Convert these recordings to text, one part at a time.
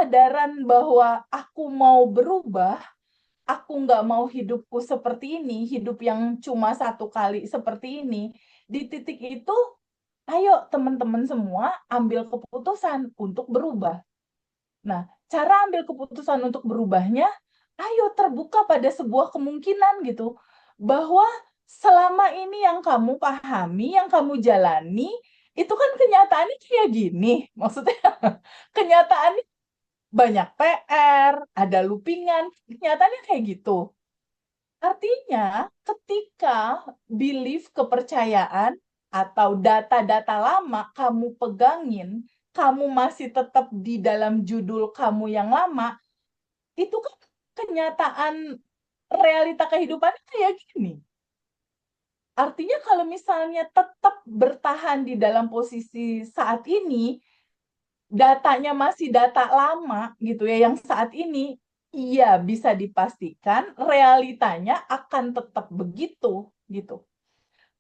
kesadaran bahwa aku mau berubah, aku nggak mau hidupku seperti ini, hidup yang cuma satu kali seperti ini, di titik itu, ayo teman-teman semua ambil keputusan untuk berubah. Nah, cara ambil keputusan untuk berubahnya, ayo terbuka pada sebuah kemungkinan gitu, bahwa selama ini yang kamu pahami, yang kamu jalani, itu kan kenyataannya kayak gini. Maksudnya kenyataannya banyak PR, ada loopingan, kenyataannya kayak gitu. Artinya, ketika belief kepercayaan atau data-data lama kamu pegangin, kamu masih tetap di dalam judul kamu yang lama, itu kan kenyataan realita kehidupannya kayak gini. Artinya kalau misalnya tetap bertahan di dalam posisi saat ini, datanya masih data lama gitu ya, yang saat ini, iya bisa dipastikan realitanya akan tetap begitu gitu.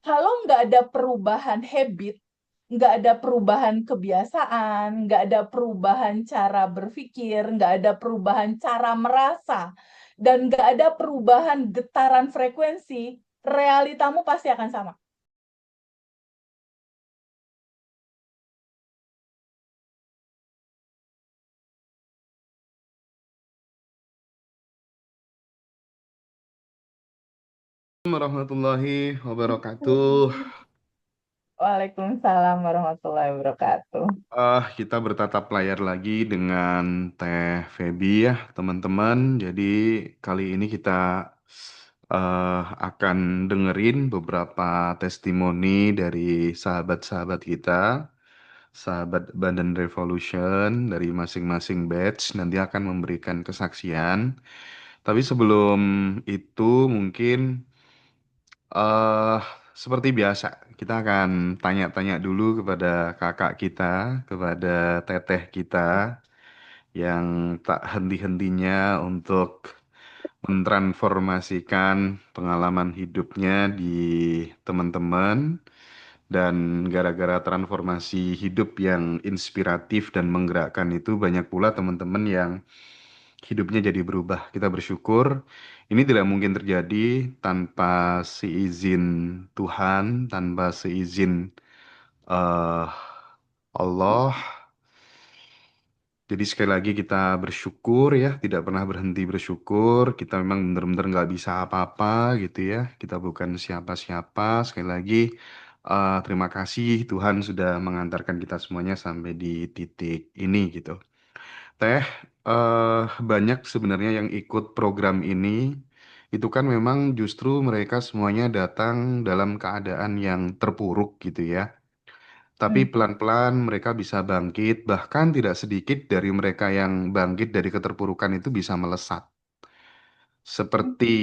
Kalau nggak ada perubahan habit, nggak ada perubahan kebiasaan, nggak ada perubahan cara berpikir, nggak ada perubahan cara merasa, dan nggak ada perubahan getaran frekuensi, realitamu pasti akan sama. Warahmatullahi wabarakatuh. Waalaikumsalam warahmatullahi wabarakatuh. Kita bertatap layar lagi dengan Teh Feby ya, teman-teman. Jadi kali ini kita akan dengerin beberapa testimoni dari sahabat-sahabat kita, sahabat Bandan Revolution dari masing-masing batch. Nanti akan memberikan kesaksian. Tapi sebelum itu mungkin eh seperti biasa, kita akan tanya-tanya dulu kepada kakak kita, kepada teteh kita yang tak henti-hentinya untuk mentransformasikan pengalaman hidupnya di teman-teman. Dan gara-gara transformasi hidup yang inspiratif dan menggerakkan itu, banyak pula teman-teman yang hidupnya jadi berubah. Kita bersyukur ini tidak mungkin terjadi tanpa seizin Tuhan, tanpa seizin eh, Allah. Jadi sekali lagi kita bersyukur ya, tidak pernah berhenti bersyukur. Kita memang benar-benar nggak bisa apa-apa gitu ya. Kita bukan siapa-siapa. Sekali lagi terima kasih Tuhan sudah mengantarkan kita semuanya sampai di titik ini gitu. Teh, banyak sebenarnya yang ikut program ini. Itu kan memang justru mereka semuanya datang dalam keadaan yang terpuruk gitu ya. Tapi Hmm, pelan-pelan mereka bisa bangkit, bahkan tidak sedikit dari mereka yang bangkit dari keterpurukan itu bisa melesat. Seperti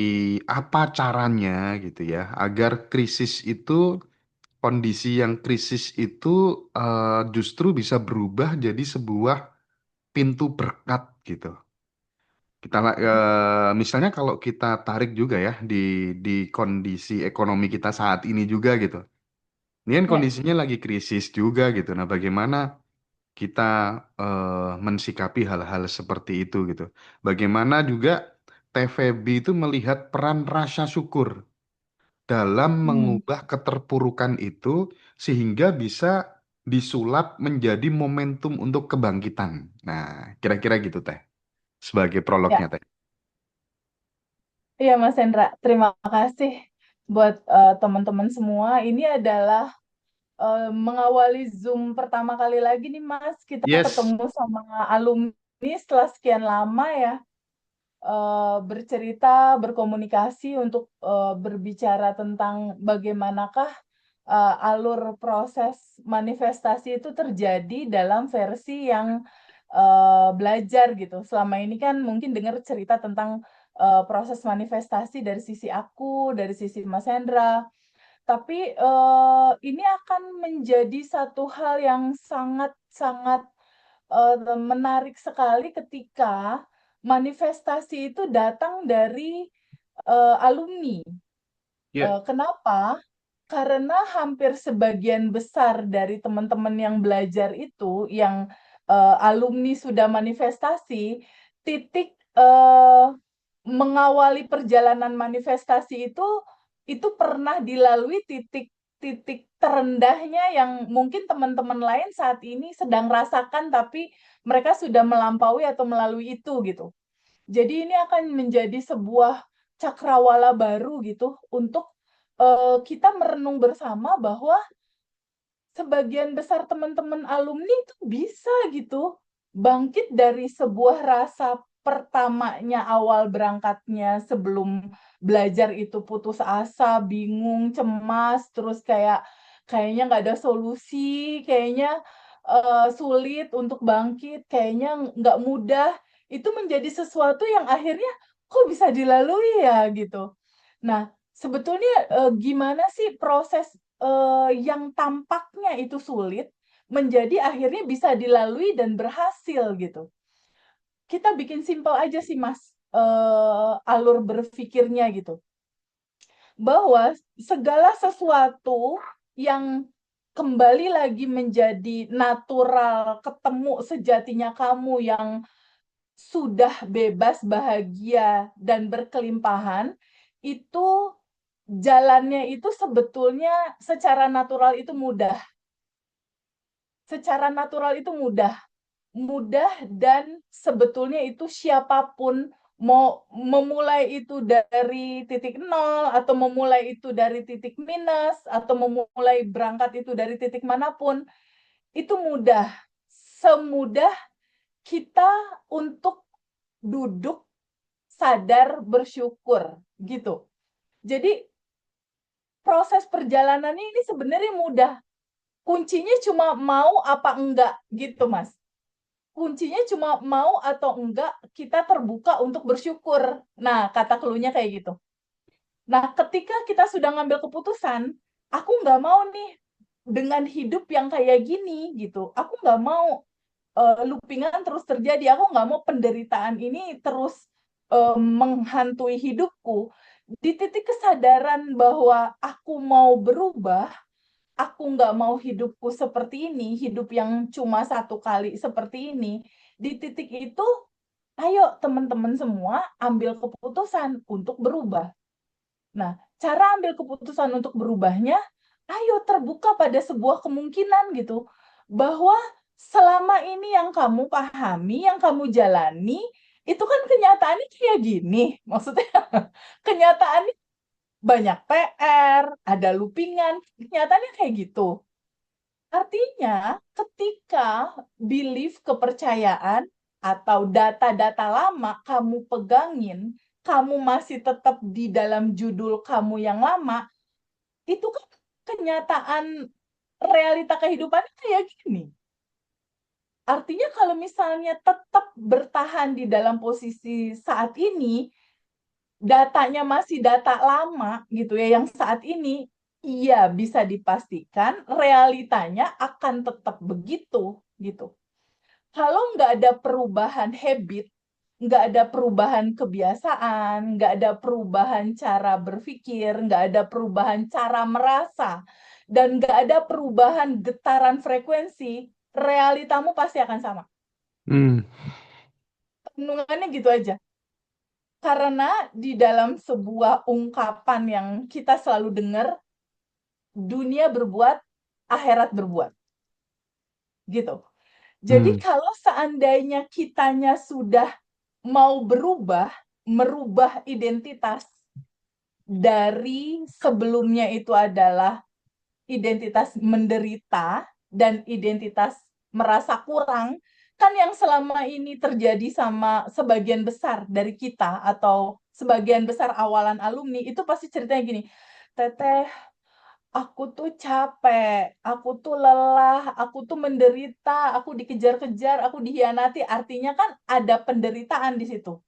apa caranya gitu ya, agar krisis itu, kondisi yang krisis itu justru bisa berubah jadi sebuah pintu berkat gitu. Misalnya kalau kita tarik juga ya di kondisi ekonomi kita saat ini juga gitu. Ini kan ya, kondisinya lagi krisis juga gitu. Nah, bagaimana kita mensikapi hal-hal seperti itu gitu. Bagaimana juga TVB itu melihat peran rasa syukur dalam hmm, mengubah keterpurukan itu sehingga bisa disulap menjadi momentum untuk kebangkitan. Nah, kira-kira gitu Teh, sebagai prolognya ya. Teh. Iya Mas Hendra, terima kasih buat teman-teman semua. Ini adalah mengawali Zoom pertama kali lagi nih Mas. Kita Yes. ketemu sama alumni setelah sekian lama ya. Bercerita, berkomunikasi untuk berbicara tentang bagaimanakah alur proses manifestasi itu terjadi dalam versi yang belajar gitu. Selama ini kan mungkin dengar cerita tentang proses manifestasi dari sisi aku, dari sisi Mas Hendra. Tapi ini akan menjadi satu hal yang sangat-sangat menarik sekali ketika manifestasi itu datang dari alumni. Ya. Kenapa? Karena hampir sebagian besar dari teman-teman yang belajar itu, yang alumni sudah manifestasi, titik mengawali perjalanan manifestasi itu pernah dilalui titik terendahnya yang mungkin teman-teman lain saat ini sedang rasakan, tapi mereka sudah melampaui atau melalui itu gitu. Jadi ini akan menjadi sebuah cakrawala baru gitu untuk kita merenung bersama bahwa sebagian besar teman-teman alumni itu bisa gitu bangkit dari sebuah rasa pertamanya awal berangkatnya sebelum belajar itu putus asa, bingung, cemas, terus kayaknya nggak ada solusi, kayaknya sulit untuk bangkit, kayaknya nggak mudah. Itu menjadi sesuatu yang akhirnya kok bisa dilalui ya gitu. Nah, sebetulnya gimana sih proses yang tampaknya itu sulit menjadi akhirnya bisa dilalui dan berhasil gitu. Kita bikin simpel aja sih Mas, alur berpikirnya gitu. Bahwa segala sesuatu yang kembali lagi menjadi natural, ketemu sejatinya kamu yang sudah bebas, bahagia, dan berkelimpahan, itu jalannya itu sebetulnya secara natural itu mudah. Secara natural itu mudah. Mudah dan sebetulnya itu siapapun mau memulai itu dari titik nol atau memulai itu dari titik minus atau memulai berangkat itu dari titik manapun, itu mudah. Semudah kita untuk duduk sadar bersyukur gitu. Jadi proses perjalanannya ini sebenarnya mudah. Kuncinya cuma mau apa enggak gitu, Mas. Kuncinya cuma mau atau enggak kita terbuka untuk bersyukur. Nah, kata clue-nya kayak gitu. Nah, ketika kita sudah ngambil keputusan, aku nggak mau nih dengan hidup yang kayak gini gitu. Aku nggak mau loopingan terus terjadi. Aku nggak mau penderitaan ini terus menghantui hidupku. Di titik kesadaran bahwa aku mau berubah, aku nggak mau hidupku seperti ini, hidup yang cuma satu kali seperti ini. Di titik itu, ayo teman-teman semua ambil keputusan untuk berubah. Nah, cara ambil keputusan untuk berubahnya, ayo terbuka pada sebuah kemungkinan gitu, bahwa selama ini yang kamu pahami, yang kamu jalani, itu kan kenyataannya kayak gini. Maksudnya kenyataannya banyak PR, ada loopingan, kenyataannya kayak gitu. Artinya, ketika belief kepercayaan atau data-data lama kamu pegangin, kamu masih tetap di dalam judul kamu yang lama, itu kan kenyataan realita kehidupan kayak gini. Artinya kalau misalnya tetap bertahan di dalam posisi saat ini, datanya masih data lama gitu ya, yang saat ini, iya bisa dipastikan realitanya akan tetap begitu gitu. Kalau nggak ada perubahan habit, nggak ada perubahan kebiasaan, nggak ada perubahan cara berpikir, nggak ada perubahan cara merasa, dan nggak ada perubahan getaran frekuensi, realitamu pasti akan sama. Hmm. Renungannya gitu aja. Karena di dalam sebuah ungkapan yang kita selalu dengar, dunia berbuat, akhirat berbuat. Gitu. Jadi Hmm. kalau seandainya kitanya sudah mau berubah, merubah identitas dari sebelumnya itu adalah identitas menderita dan identitas merasa kurang, kan yang selama ini terjadi sama sebagian besar dari kita atau sebagian besar awalan alumni itu pasti ceritanya gini, Teteh, aku tuh capek, aku tuh lelah, aku tuh menderita, aku dikejar-kejar, aku dihianati. Artinya kan ada penderitaan di situ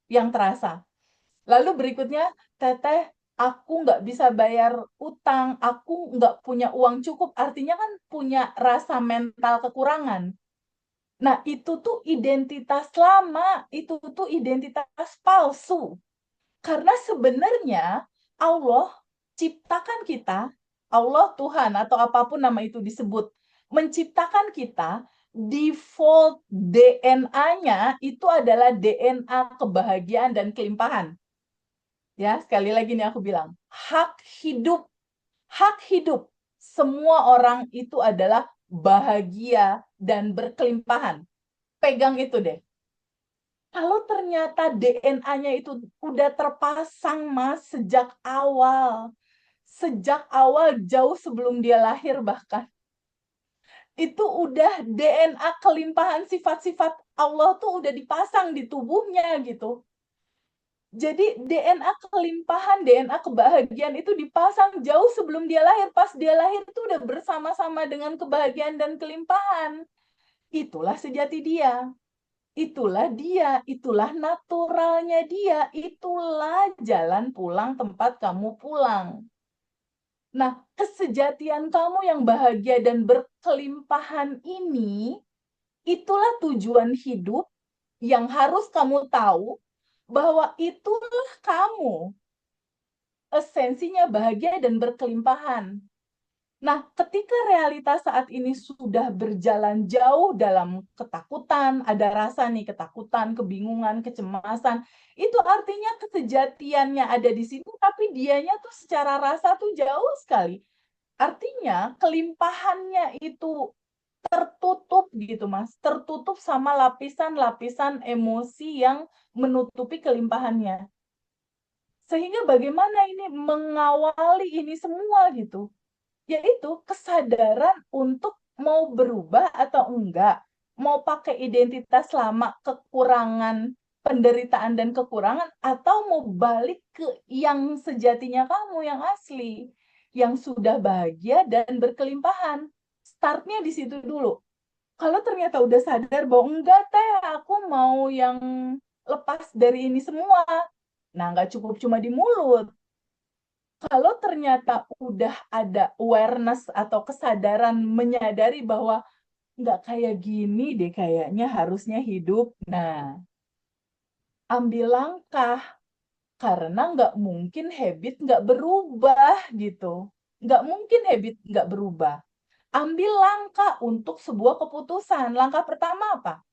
yang terasa. Lalu berikutnya, Teteh, aku nggak bisa bayar utang, aku nggak punya uang cukup. Artinya kan punya rasa mental kekurangan. Nah, itu tuh identitas lama, itu tuh identitas palsu. Karena sebenarnya Allah ciptakan kita, Allah Tuhan atau apapun nama itu disebut, menciptakan kita default DNA-nya itu adalah DNA kebahagiaan dan kelimpahan. Ya, sekali lagi nih aku bilang, hak hidup. Hak hidup. Semua orang itu adalah bahagia dan berkelimpahan. Pegang itu deh. Kalau ternyata DNA-nya itu udah terpasang, Mas, sejak awal. Sejak awal, jauh sebelum dia lahir bahkan. Itu udah DNA kelimpahan sifat-sifat Allah tuh udah dipasang di tubuhnya gitu. Jadi DNA kelimpahan, DNA kebahagiaan itu dipasang jauh sebelum dia lahir. Pas dia lahir itu udah bersama-sama dengan kebahagiaan dan kelimpahan. Itulah sejati dia. Itulah dia, itulah naturalnya dia, itulah jalan pulang tempat kamu pulang. Nah, kesejatian kamu yang bahagia dan berkelimpahan ini, itulah tujuan hidup yang harus kamu tahu bahwa itulah kamu. Esensinya bahagia dan berkelimpahan. Nah, ketika realitas saat ini sudah berjalan jauh dalam ketakutan, ada rasa nih ketakutan, kebingungan, kecemasan, itu artinya kesejatiannya ada di situ, tapi dianya tuh secara rasa tuh jauh sekali. Artinya kelimpahannya itu tertutup gitu, Mas. Tertutup sama lapisan-lapisan emosi yang menutupi kelimpahannya. Sehingga bagaimana ini mengawali ini semua gitu. Yaitu kesadaran untuk mau berubah atau enggak, mau pakai identitas lama, kekurangan, penderitaan dan kekurangan, atau mau balik ke yang sejatinya kamu, yang asli, yang sudah bahagia dan berkelimpahan. Startnya di situ dulu. Kalau ternyata udah sadar bahwa enggak teh, aku mau yang lepas dari ini semua. Nah, nggak cukup cuma di mulut, kalau ternyata udah ada awareness atau kesadaran menyadari bahwa nggak kayak gini deh kayaknya harusnya hidup. Nah, ambil langkah. Karena nggak mungkin habit nggak berubah gitu. Nggak mungkin habit nggak berubah. Ambil langkah untuk sebuah keputusan. Langkah pertama apa?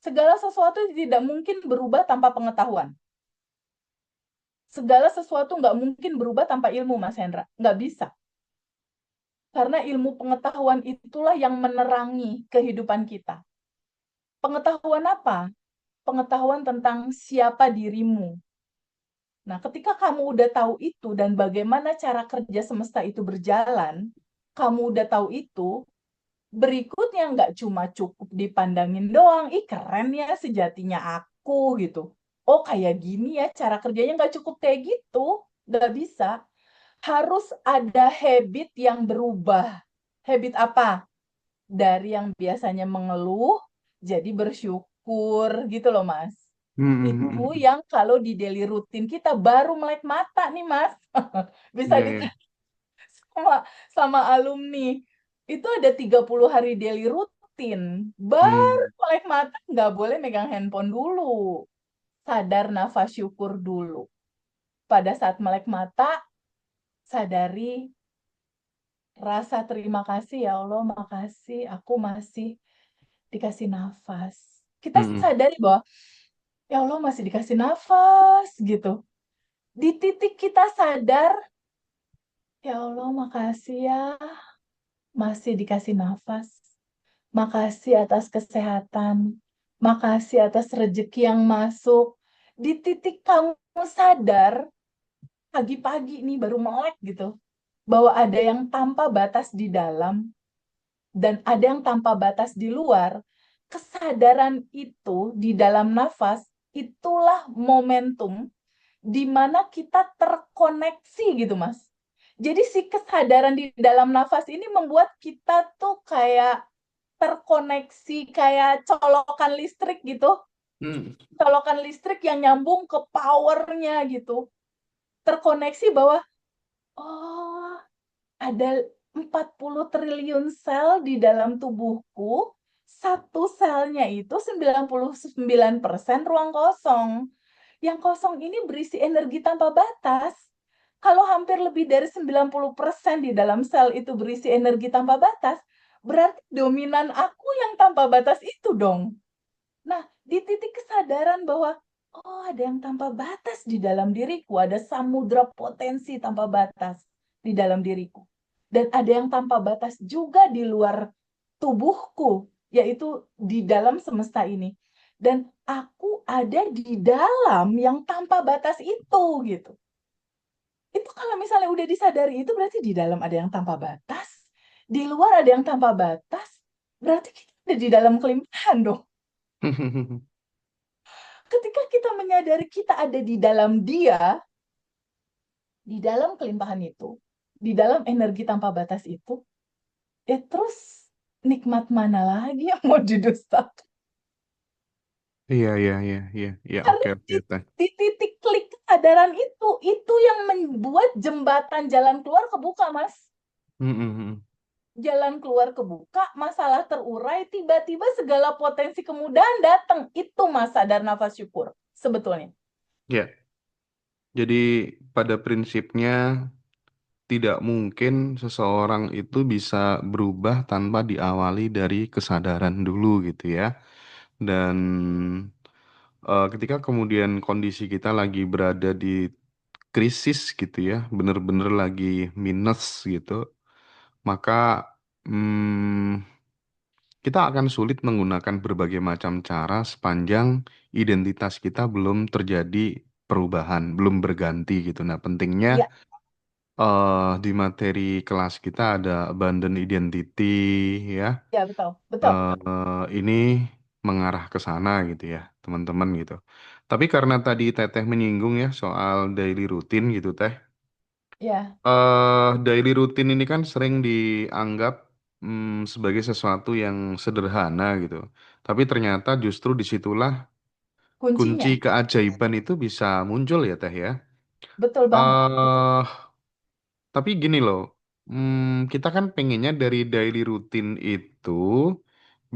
Segala sesuatu tidak mungkin berubah tanpa pengetahuan. Segala sesuatu nggak mungkin berubah tanpa ilmu, Mas Hendra. Nggak bisa. Karena ilmu pengetahuan itulah yang menerangi kehidupan kita. Pengetahuan apa? Pengetahuan tentang siapa dirimu. Nah, ketika kamu udah tahu itu dan bagaimana cara kerja semesta itu berjalan, kamu udah tahu itu, berikutnya nggak cuma cukup dipandangin doang, ih keren ya sejatinya aku gitu. Oh kayak gini ya cara kerjanya, nggak cukup kayak gitu, nggak bisa. Harus ada habit yang berubah. Habit apa? Dari yang biasanya mengeluh jadi bersyukur gitu loh, Mas. Itu yang kalau di daily rutin kita baru melek mata nih, Mas. Bisa Iya, iya. ditanya sama, sama alumni. Itu ada 30 hari daily rutin. Baru Hmm. melek mata nggak boleh megang handphone dulu. Sadar nafas syukur dulu. Pada saat melek mata, sadari rasa terima kasih ya Allah, makasih aku masih dikasih nafas. Kita Hmm. sadari bahwa ya Allah masih dikasih nafas gitu. Di titik kita sadar, ya Allah makasih ya masih dikasih nafas. Makasih atas kesehatan. Makasih atas rezeki yang masuk. Di titik kamu sadar, pagi-pagi nih baru melek gitu, bahwa ada yang tanpa batas di dalam dan ada yang tanpa batas di luar, kesadaran itu di dalam nafas, itulah momentum di mana kita terkoneksi gitu, Mas. Jadi si kesadaran di dalam nafas ini membuat kita tuh kayak terkoneksi, kayak colokan listrik gitu. Hmm. Colokan listrik yang nyambung ke powernya gitu. Terkoneksi bahwa, oh ada 40 triliun sel di dalam tubuhku, satu selnya itu 99% ruang kosong. Yang kosong ini berisi energi tanpa batas. Kalau hampir lebih dari 90% di dalam sel itu berisi energi tanpa batas, berarti dominan aku yang tanpa batas itu dong. Nah, di titik kesadaran bahwa, oh ada yang tanpa batas di dalam diriku, ada samudra potensi tanpa batas di dalam diriku. Dan ada yang tanpa batas juga di luar tubuhku, yaitu di dalam semesta ini. Dan aku ada di dalam yang tanpa batas itu, gitu. Itu kalau misalnya udah disadari itu berarti di dalam ada yang tanpa batas, di luar ada yang tanpa batas, berarti kita ada di dalam kelimpahan dong. Ketika kita menyadari kita ada di dalam dia, di dalam kelimpahan itu, di dalam energi tanpa batas itu, ya terus nikmat mana lagi yang mau didustakan? Iya, iya, iya, iya, iya, oke, Karena oke, Teh. di titik klik kesadaran itu yang membuat jembatan jalan keluar kebuka, Mas. Mm, mm, mm. Jalan keluar kebuka, masalah terurai, tiba-tiba segala potensi kemudahan datang. Itu Mas sadar nafas syukur sebetulnya. Ya, jadi pada prinsipnya tidak mungkin seseorang itu bisa berubah tanpa diawali dari kesadaran dulu gitu ya. Dan ketika kemudian kondisi kita lagi berada di krisis gitu ya, bener-bener lagi minus gitu, maka hmm, kita akan sulit menggunakan berbagai macam cara sepanjang identitas kita belum terjadi perubahan, belum berganti gitu. Nah, pentingnya Ya, di materi kelas kita ada abandon identity ya. ya betul, betul. Ini mengarah ke sana gitu ya, teman-teman gitu. Tapi karena tadi Teteh menyinggung ya soal daily routine gitu, Teh. Ya, Daily routine ini kan sering dianggap sebagai sesuatu yang sederhana gitu. Tapi ternyata justru disitulah kunci kuncinya. keajaiban itu bisa muncul ya, Teh ya. Betul banget. eh tapi gini loh, kita kan pengennya dari daily routine itu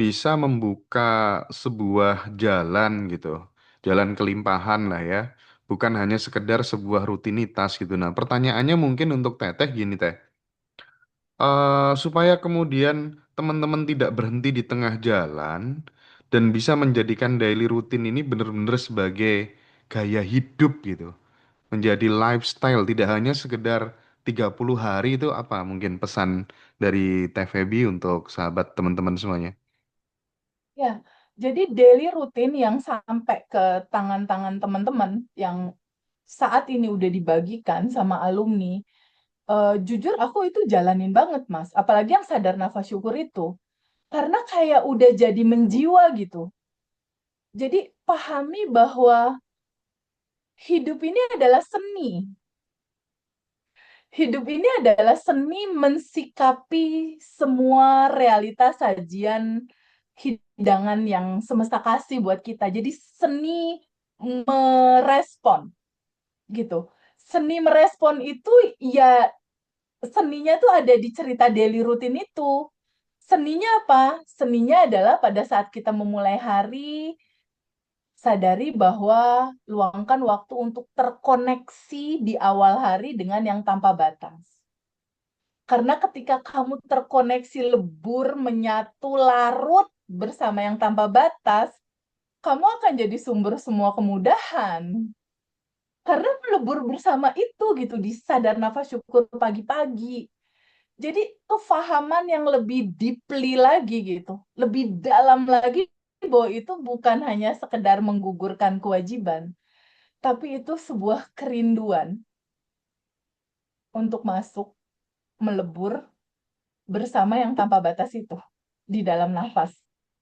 bisa membuka sebuah jalan gitu, jalan kelimpahan lah ya. Bukan hanya sekedar sebuah rutinitas gitu. Nah, pertanyaannya mungkin untuk Teteh gini, Teh. Supaya kemudian teman-teman tidak berhenti di tengah jalan dan bisa menjadikan daily routine ini benar-benar sebagai gaya hidup gitu, menjadi lifestyle, tidak hanya sekedar 30 hari. Itu apa mungkin pesan dari Teh Feby untuk sahabat teman-teman semuanya? Ya, jadi daily rutin yang sampai ke tangan-tangan teman-teman yang saat ini udah dibagikan sama alumni, jujur aku itu jalanin banget, Mas. Apalagi yang sadar nafas syukur itu. Karena kayak udah jadi menjiwa gitu. Jadi pahami bahwa hidup ini adalah seni. Hidup ini adalah seni mensikapi semua realitas sajian hidangan yang semesta kasih buat kita. Jadi seni merespon gitu. Seni merespon itu ya seninya tuh ada di cerita daily routine itu. Seninya apa? Seninya adalah pada saat kita memulai hari, sadari bahwa luangkan waktu untuk terkoneksi di awal hari dengan yang tanpa batas. Karena ketika kamu terkoneksi lebur, menyatu, larut bersama yang tanpa batas, kamu akan jadi sumber semua kemudahan. Karena melebur bersama itu gitu, di sadar nafas syukur pagi-pagi. Jadi kefahaman yang lebih deeply lagi gitu, lebih dalam lagi bahwa itu bukan hanya sekedar menggugurkan kewajiban, tapi itu sebuah kerinduan untuk masuk, melebur bersama yang tanpa batas itu di dalam nafas.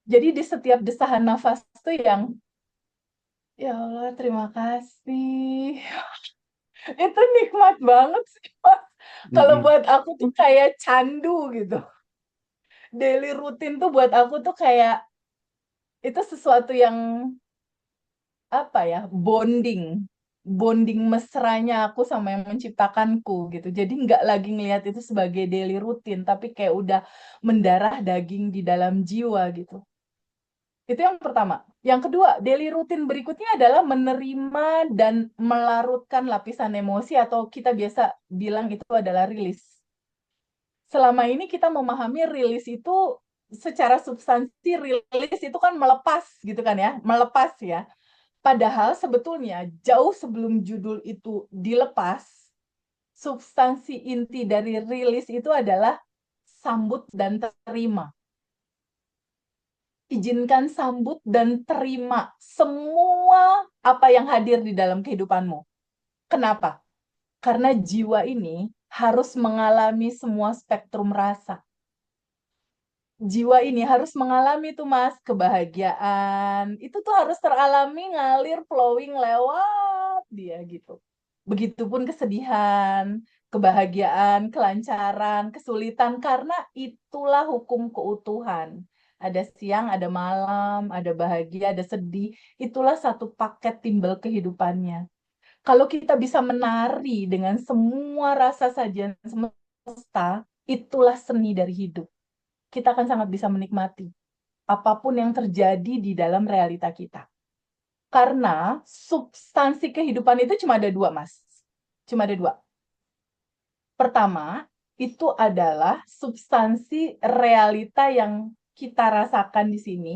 Jadi di setiap desahan nafas tuh yang, ya Allah terima kasih. Itu nikmat banget sih, Mas. Kalau Mm-mm. buat aku tuh kayak candu gitu. Daily rutin tuh buat aku tuh kayak, itu sesuatu yang apa ya, bonding mesranya aku sama yang menciptakanku gitu. Jadi nggak lagi ngelihat itu sebagai daily rutin, tapi kayak udah mendarah daging di dalam jiwa gitu. Itu yang pertama. Yang kedua, daily rutin berikutnya adalah menerima dan melarutkan lapisan emosi atau kita biasa bilang itu adalah rilis. Selama ini kita memahami rilis itu secara substansi, rilis itu kan melepas gitu kan ya, melepas ya. Padahal sebetulnya jauh sebelum judul itu dilepas, substansi inti dari rilis itu adalah sambut dan terima. Izinkan sambut dan terima semua apa yang hadir di dalam kehidupanmu. Kenapa? Karena jiwa ini harus mengalami semua spektrum rasa. Jiwa ini harus mengalami tuh Mas, kebahagiaan. Itu tuh harus teralami, ngalir, flowing lewat dia gitu. Begitupun kesedihan, kebahagiaan, kelancaran, kesulitan, karena itulah hukum keutuhan. Ada siang, ada malam, ada bahagia, ada sedih. Itulah satu paket timbal kehidupannya. Kalau kita bisa menari dengan semua rasa sajian semesta, itulah seni dari hidup. Kita akan sangat bisa menikmati apapun yang terjadi di dalam realita kita. Karena substansi kehidupan itu cuma ada dua, Mas. Cuma ada dua. Pertama, itu adalah substansi realita yang kita rasakan di sini.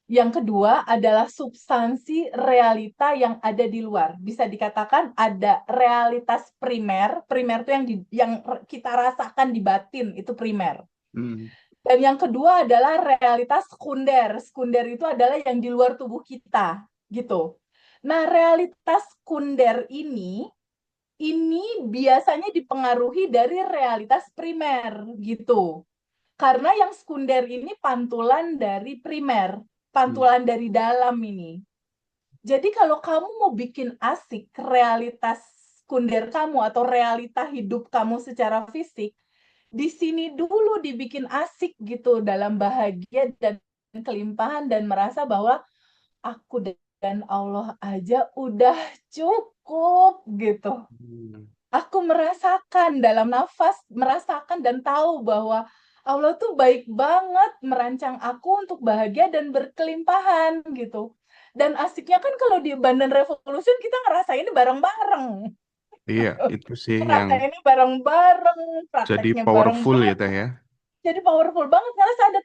Yang kedua adalah substansi realita yang ada di luar. Bisa dikatakan ada realitas primer. Primer itu yang kita rasakan di batin, itu primer. Hmm. Dan yang kedua adalah realitas sekunder. Sekunder itu adalah yang di luar tubuh kita, gitu. Nah, realitas sekunder ini biasanya dipengaruhi dari realitas primer, gitu. Karena yang sekunder ini pantulan dari primer, pantulan dari dalam ini. Jadi kalau kamu mau bikin asik realitas sekunder kamu atau realita hidup kamu secara fisik, di sini dulu dibikin asik gitu dalam bahagia dan kelimpahan dan merasa bahwa aku dan Allah aja udah cukup gitu. Hmm. Aku merasakan dalam nafas, merasakan dan tahu bahwa Allah tuh baik banget merancang aku untuk bahagia dan berkelimpahan gitu. Dan asiknya kan kalau di Bandan Revolution kita ngerasain bareng-bareng. Iya, itu sih yang Ngerasainnya bareng-bareng, jadi prakteknya powerful ya bareng-bareng. Teh ya. Jadi powerful banget ngerasa ada